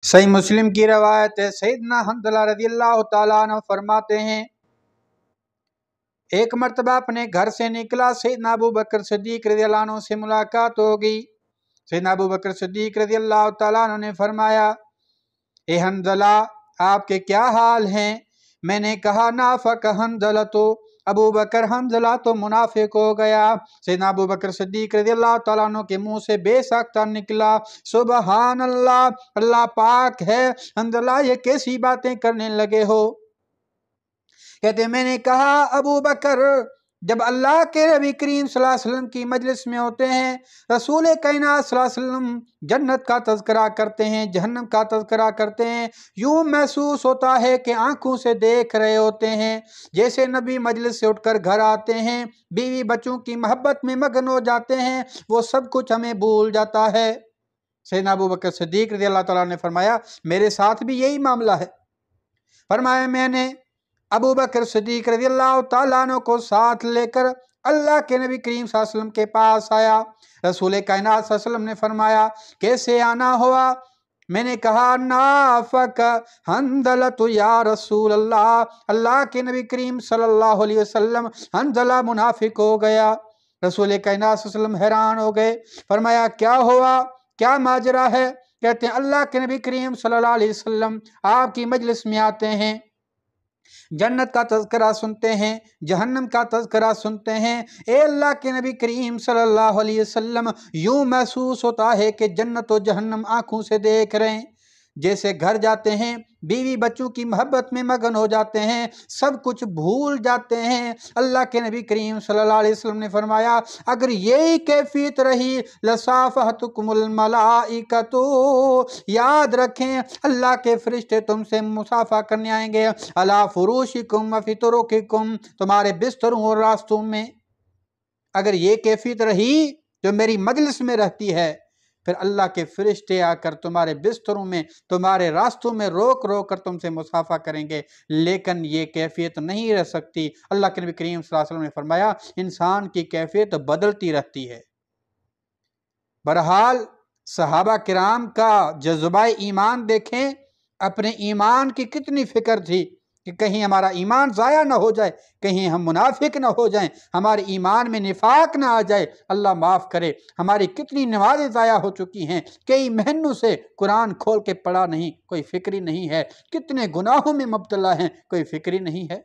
صحیح مسلم کی روایت ہے، سیدنا حنظلہ رضی اللہ تعالیٰ عنہ فرماتے ہیں ایک مرتبہ اپنے گھر سے نکلا، سیدنا ابو بکر صدیق رضی اللہ عنہ سے ملاقات ہوگی۔ سیدنا ابو بکر صدیق رضی اللہ تعالیٰ عنہ نے فرمایا اے حنظلہ آپ کے کیا حال ہیں؟ میں نے کہا نافق حنظلہ، تو ابو بکر حنظلہ تو منافق ہو گیا۔ سیدنا ابو بکر صدیق رضی اللہ تعالیٰ عنہ کے منہ سے بے ساختہ نکلا سبحان اللہ، اللہ پاک ہے، حنظلہ یہ کیسی باتیں کرنے لگے ہو؟ کہتے میں نے کہا ابو بکر جب اللہ کے نبی کریم صلی اللہ علیہ وسلم کی مجلس میں ہوتے ہیں، رسول کائنات صلی اللہ علیہ وسلم جنت کا تذکرہ کرتے ہیں، جہنم کا تذکرہ کرتے ہیں، یوں محسوس ہوتا ہے کہ آنکھوں سے دیکھ رہے ہوتے ہیں۔ جیسے نبی مجلس سے اٹھ کر گھر آتے ہیں، بیوی بچوں کی محبت میں مگن ہو جاتے ہیں، وہ سب کچھ ہمیں بھول جاتا ہے۔ سیدنا ابو بکر صدیق رضی اللہ تعالیٰ نے فرمایا میرے ساتھ بھی یہی معاملہ ہے۔ فرمایا میں نے ابو بکر صدیق رضی اللہ تعالیٰ عنہ کو ساتھ لے کر اللہ کے نبی کریم صلی اللہ علیہ وسلم کے پاس آیا۔ رسول کائنات صلی اللہ علیہ وسلم نے فرمایا کیسے آنا ہوا؟ میں نے کہا نافق حنظلہ یا رسول اللہ، اللہ کے نبی کریم صلی اللہ علیہ وسلم حنظلہ منافق ہو گیا۔ رسول کائنات صلی اللہ علیہ وسلم حیران ہو گئے، فرمایا کیا ہوا، کیا ماجرا ہے؟ کہتے ہیں اللہ کے نبی کریم صلی اللہ علیہ وسلم آپ کی مجلس میں آتے ہیں، جنت کا تذکرہ سنتے ہیں، جہنم کا تذکرہ سنتے ہیں، اے اللہ کے نبی کریم صلی اللہ علیہ وسلم یوں محسوس ہوتا ہے کہ جنت و جہنم آنکھوں سے دیکھ رہے ہیں۔ جیسے گھر جاتے ہیں، بیوی بچوں کی محبت میں مگن ہو جاتے ہیں، سب کچھ بھول جاتے ہیں۔ اللہ کے نبی کریم صلی اللہ علیہ وسلم نے فرمایا اگر یہی کیفیت رہی لصافحتکم الملائکۃ، یاد رکھیں اللہ کے فرشتے تم سے مصافحہ کرنے آئیں گے، علی فروشکم وفی طرقکم، تمہارے بستروں اور راستوں میں۔ اگر یہ کیفیت رہی جو میری مجلس میں رہتی ہے، پھر اللہ کے فرشتے آ کر تمہارے بستروں میں، تمہارے راستوں میں روک روک کر تم سے مصافحہ کریں گے، لیکن یہ کیفیت نہیں رہ سکتی۔ اللہ کے نبی کریم صلی اللہ علیہ وسلم نے فرمایا انسان کی کیفیت بدلتی رہتی ہے۔ بہرحال صحابہ کرام کا جذبہ ایمان دیکھیں، اپنے ایمان کی کتنی فکر تھی کہ کہیں ہمارا ایمان ضائع نہ ہو جائے، کہیں ہم منافق نہ ہو جائیں، ہمارے ایمان میں نفاق نہ آ جائے۔ اللہ معاف کرے ہماری کتنی نمازیں ضائع ہو چکی ہیں، کئی مہینوں سے قرآن کھول کے پڑھا نہیں، کوئی فکری نہیں ہے، کتنے گناہوں میں مبتلا ہیں، کوئی فکری نہیں ہے۔